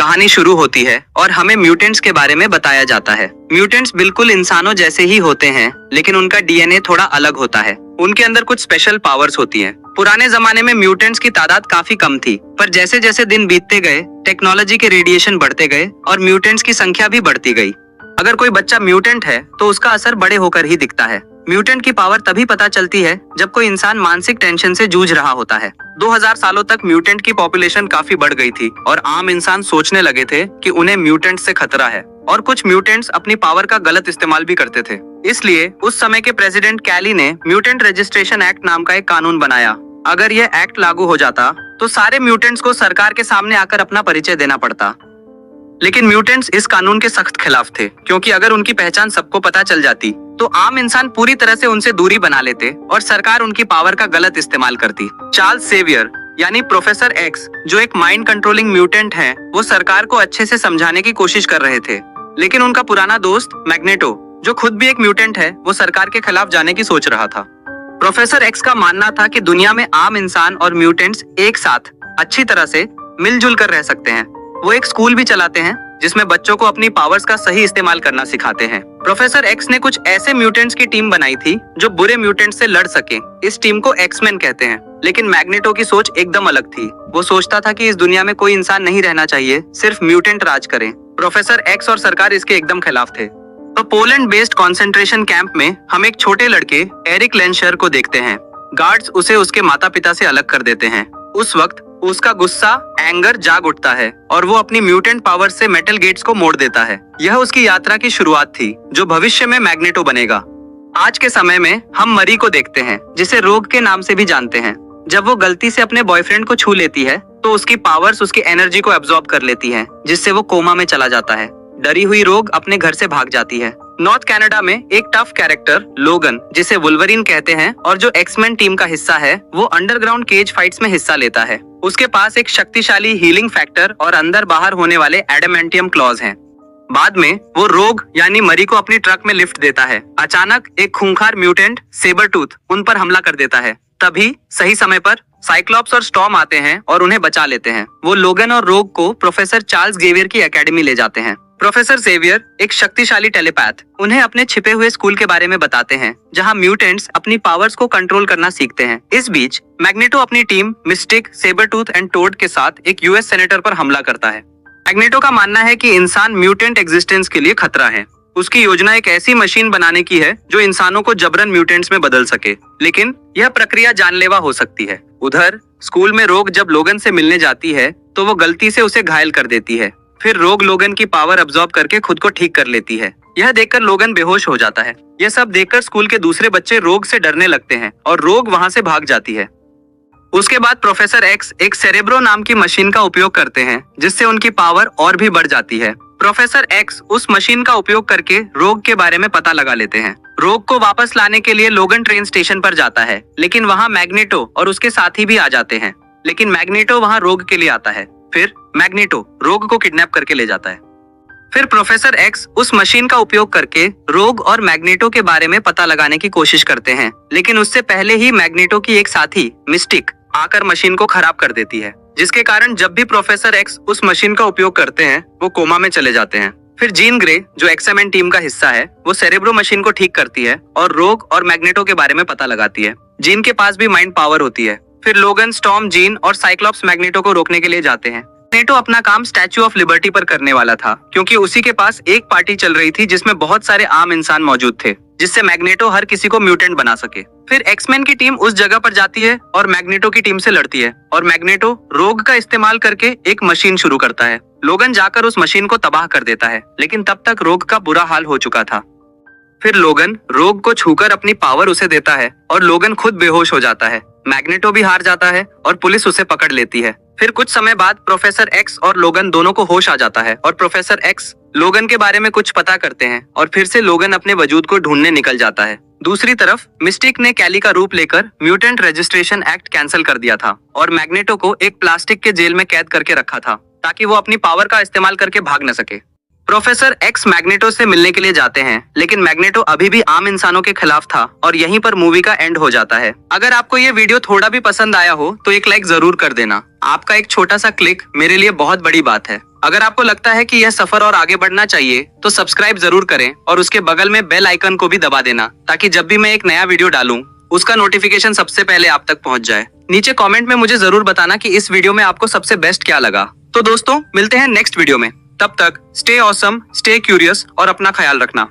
कहानी शुरू होती है और हमें म्यूटेंट्स के बारे में बताया जाता है। म्यूटेंट्स बिल्कुल इंसानों जैसे ही होते हैं, लेकिन उनका डीएनए थोड़ा अलग होता है। उनके अंदर कुछ स्पेशल पावर्स होती हैं। पुराने जमाने में म्यूटेंट्स की तादाद काफी कम थी, पर जैसे जैसे दिन बीतते गए, टेक्नोलॉजी के रेडिएशन बढ़ते गए और म्यूटेंट्स की संख्या भी बढ़ती गई। अगर कोई बच्चा म्यूटेंट है तो उसका असर बड़े होकर ही दिखता है। म्यूटेंट की पावर तभी पता चलती है जब कोई इंसान मानसिक टेंशन से जूझ रहा होता है। 2000 सालों तक म्यूटेंट की पॉपुलेशन काफी बढ़ गई थी और आम इंसान सोचने लगे थे कि उन्हें म्यूटेंट से खतरा है, और कुछ म्यूटेंट्स अपनी पावर का गलत इस्तेमाल भी करते थे। इसलिए उस समय के प्रेसिडेंट कैली ने म्यूटेंट रजिस्ट्रेशन एक्ट नाम का एक कानून बनाया। अगर यह एक्ट लागू हो जाता तो सारे म्यूटेंट्स को सरकार के सामने आकर अपना परिचय देना पड़ता। लेकिन म्यूटेंट्स इस कानून के सख्त खिलाफ थे, क्योंकि अगर उनकी पहचान सबको पता चल जाती तो आम इंसान पूरी तरह से उनसे दूरी बना लेते और सरकार उनकी पावर का गलत इस्तेमाल करती। चार्ल्स सेवियर यानी प्रोफेसर एक्स, जो एक माइंड कंट्रोलिंग म्यूटेंट है, वो सरकार को अच्छे से समझाने की कोशिश कर रहे थे। लेकिन उनका पुराना दोस्त मैग्नेटो, जो खुद भी एक म्यूटेंट है, वो सरकार के खिलाफ जाने की सोच रहा था। प्रोफेसर एक्स का मानना था कि दुनिया में आम इंसान और म्यूटेंट्स एक साथ अच्छी तरह से मिलजुल कर रह सकते हैं। वो एक स्कूल भी चलाते हैं जिसमें बच्चों को अपनी पावर्स का सही इस्तेमाल करना सिखाते हैं। प्रोफेसर एक्स ने कुछ ऐसे म्यूटेंट्स की टीम बनाई थी जो बुरे म्यूटेंट्स से लड़ सके। इस टीम को एक्समैन कहते हैं। लेकिन मैग्नेटो की सोच एकदम अलग थी। वो सोचता था कि इस दुनिया में कोई इंसान नहीं रहना चाहिए, सिर्फ म्यूटेंट राज करें। प्रोफेसर एक्स और सरकार इसके एकदम खिलाफ थे। तो पोलैंड बेस्ड कॉन्सेंट्रेशन कैंप में हम एक छोटे लड़के एरिक लेंशर को देखते हैं। गार्ड्स उसे उसके माता पिता से अलग कर देते हैं। उस वक्त उसका गुस्सा, एंगर जाग उठता है और वो अपनी म्यूटेंट पावर से मेटल गेट्स को मोड़ देता है। यह उसकी यात्रा की शुरुआत थी, जो भविष्य में मैग्नेटो बनेगा। आज के समय में हम मरी को देखते हैं, जिसे रोग के नाम से भी जानते हैं। जब वो गलती से अपने बॉयफ्रेंड को छू लेती है तो उसकी पावर्स उसकी एनर्जी को एब्जॉर्ब कर लेती हैं, जिससे वो कोमा में चला जाता है। डरी हुई रोग अपने घर से भाग जाती है। नॉर्थ कनाडा में एक टफ कैरेक्टर लोगन, जिसे वुल्वरीन कहते हैं और जो एक्समैन टीम का हिस्सा है, वो अंडरग्राउंड केज फाइट्स में हिस्सा लेता है। उसके पास एक शक्तिशाली हीलिंग फैक्टर और अंदर बाहर होने वाले एडामेंटियम क्लॉज हैं। बाद में वो रोग यानी मरी को अपनी ट्रक में लिफ्ट देता है। अचानक एक खूंखार म्यूटेंट सेबरटूथ उन पर हमला कर देता है। तभी सही समय पर साइक्लॉप्स और स्टॉर्म आते हैं और उन्हें बचा लेते हैं। वो लोगन और रोग को प्रोफेसर चार्ल्स जेवियर की एकेडमी ले जाते हैं। प्रोफेसर जेवियर एक शक्तिशाली टेलीपैथ उन्हें अपने छिपे हुए स्कूल के बारे में बताते हैं, जहां म्यूटेंट्स अपनी पावर्स को कंट्रोल करना सीखते हैं। इस बीच मैग्नेटो अपनी team Mystique, Sabretooth and Toad के साथ एक यूएस सेनेटर पर हमला करता है। मैग्नेटो का मानना है कि इंसान म्यूटेंट एग्जिस्टेंस के लिए खतरा है। उसकी योजना एक ऐसी मशीन बनाने की है जो इंसानों को जबरन म्यूटेंट्स में बदल सके, लेकिन यह प्रक्रिया जानलेवा हो सकती है। उधर स्कूल में रोग जब लोगन से मिलने जाती है तो वो गलती से उसे घायल कर देती है। फिर रोग लोगन की पावर अब्सॉर्ब करके खुद को ठीक कर लेती है। यह देखकर लोगन बेहोश हो जाता है। यह सब देखकर स्कूल के दूसरे बच्चे रोग से डरने लगते हैं और रोग वहां से भाग जाती है। उसके बाद प्रोफेसर एक्स एक सेरेब्रो नाम की मशीन का उपयोग करते हैं, जिससे उनकी पावर और भी बढ़ जाती है। प्रोफेसर एक्स उस मशीन का उपयोग करके रोग के बारे में पता लगा लेते हैं। रोग को वापस लाने के लिए लोगन ट्रेन स्टेशन पर जाता है, लेकिन वहाँ मैग्नेटो और उसके साथी भी आ जाते हैं। लेकिन मैग्नेटो वहाँ रोग के लिए आता है। फिर मैग्नेटो रोग को किडनैप करके ले जाता है। फिर प्रोफेसर एक्स उस मशीन का उपयोग करके रोग और मैग्नेटो के बारे में पता लगाने की कोशिश करते हैं, लेकिन उससे पहले ही मैग्नेटो की एक साथी मिस्टिक आकर मशीन को खराब कर देती है, जिसके कारण जब भी प्रोफेसर एक्स उस मशीन का उपयोग करते हैं वो कोमा में चले जाते हैं। फिर जीन ग्रे, जो एक्समैन टीम का हिस्सा है, वो सेरेब्रो मशीन को ठीक करती है और रोग और मैग्नेटो के बारे में पता लगाती है। जीन के पास भी माइंड पावर होती है। फिर लोगन, स्टॉर्म, जीन और साइक्लॉप्स मैग्नेटो को रोकने के लिए जाते हैं। मैग्नेटो अपना काम स्टैच्यू ऑफ लिबर्टी पर करने वाला था, क्योंकि उसी के पास एक पार्टी चल रही थी जिसमें बहुत सारे आम इंसान मौजूद थे, जिससे मैग्नेटो हर किसी को म्यूटेंट बना सके। फिर एक्समैन की टीम उस जगह पर जाती है और मैग्नेटो की टीम से लड़ती है, और मैग्नेटो रोग का इस्तेमाल करके एक मशीन शुरू करता है। लोगन जाकर उस मशीन को तबाह कर देता है, लेकिन तब तक रोग का बुरा हाल हो चुका था। फिर लोगन रोग को छूकर अपनी पावर उसे देता है और लोगन खुद बेहोश हो जाता है। मैग्नेटो भी हार जाता है और पुलिस उसे पकड़ लेती है। फिर कुछ समय बाद प्रोफेसर एक्स और लोगन दोनों को होश आ जाता है और प्रोफेसर एक्स लोगन के बारे में कुछ पता करते हैं और फिर से लोगन अपने वजूद को ढूंढने निकल जाता है। दूसरी तरफ मिस्टिक ने कैली का रूप लेकर म्यूटेंट रजिस्ट्रेशन एक्ट कैंसिल कर दिया था और मैग्नेटो को एक प्लास्टिक के जेल में कैद करके रखा था, ताकि वो अपनी पावर का इस्तेमाल करके भाग न सके। प्रोफेसर एक्स मैग्नेटो से मिलने के लिए जाते हैं, लेकिन मैग्नेटो अभी भी आम इंसानों के खिलाफ था और यहीं पर मूवी का एंड हो जाता है। अगर आपको ये वीडियो थोड़ा भी पसंद आया हो तो एक लाइक जरूर कर देना। आपका एक छोटा सा क्लिक मेरे लिए बहुत बड़ी बात है। अगर आपको लगता है कि यह सफर और आगे बढ़ना चाहिए तो सब्सक्राइब जरूर करें और उसके बगल में बेल आइकन को भी दबा देना, ताकि जब भी मैं एक नया वीडियो डालूं उसका नोटिफिकेशन सबसे पहले आप तक पहुंच जाए। नीचे कमेंट में मुझे जरूर बताना कि इस वीडियो में आपको सबसे बेस्ट क्या लगा। तो दोस्तों, मिलते हैं नेक्स्ट वीडियो में। तब तक स्टे ऑसम, स्टे क्यूरियस और अपना ख्याल रखना।